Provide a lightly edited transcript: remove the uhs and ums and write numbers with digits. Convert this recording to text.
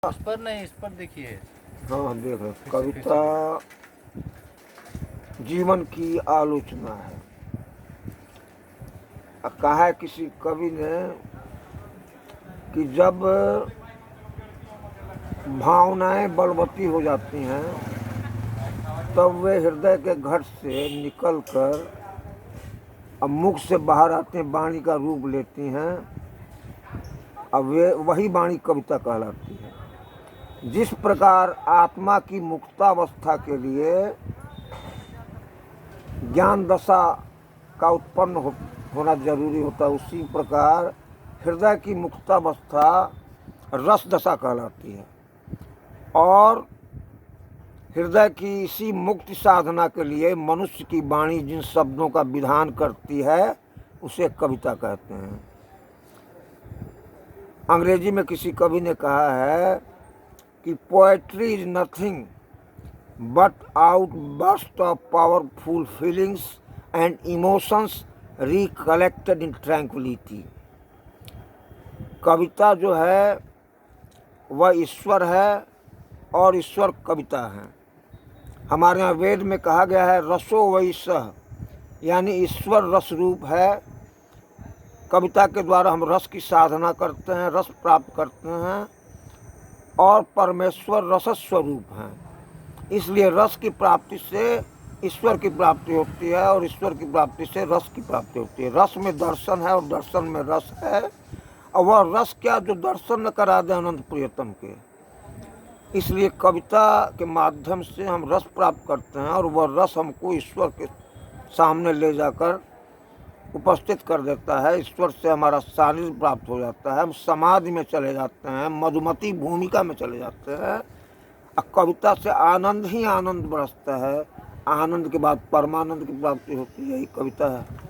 उस पर नहीं, इस पर देखिए। हाँ देख रहे, कविता जीवन की आलोचना है। कहा है किसी कवि ने कि जब भावनाएं बलवती हो जाती हैं तब वे हृदय के घट से निकलकर अब मुख से बाहर आते हैं, वाणी का रूप लेती हैं। अब वे वही वाणी कविता कहलाती है। जिस प्रकार आत्मा की मुक्तावस्था के लिए ज्ञान दशा का उत्पन्न होना जरूरी होता है, उसी प्रकार हृदय की मुक्तावस्था रस दशा कहलाती है। और हृदय की इसी मुक्ति साधना के लिए मनुष्य की वाणी जिन शब्दों का विधान करती है उसे कविता कहते हैं। अंग्रेजी में किसी कवि ने कहा है कि poetry is nothing but outburst of powerful feelings and emotions recollected in tranquillity. कविता जो है वह ईश्वर है और ईश्वर कविता है। हमारे यहाँ वेद में कहा गया है रसो वैसह, यानी ईश्वर रस रूप है। कविता के द्वारा हम रस की साधना करते हैं, रस प्राप्त करते हैं, और परमेश्वर रस स्वरूप हैं। इसलिए रस की प्राप्ति से ईश्वर की प्राप्ति होती है और ईश्वर की प्राप्ति से रस की प्राप्ति होती है। रस में दर्शन है और दर्शन में रस है, और वह रस क्या जो दर्शन न करा दे अनंत प्रियतम के। इसलिए कविता के माध्यम से हम रस प्राप्त करते हैं और वह रस हमको ईश्वर के सामने ले जाकर उपस्थित कर देता है। ईश्वर से हमारा सानिध्य प्राप्त हो जाता है, हम समाधि में चले जाते हैं, मधुमती भूमिका में चले जाते हैं। कविता से आनंद ही आनंद बरसता है। आनंद के बाद परमानंद की प्राप्ति होती है। यही कविता है।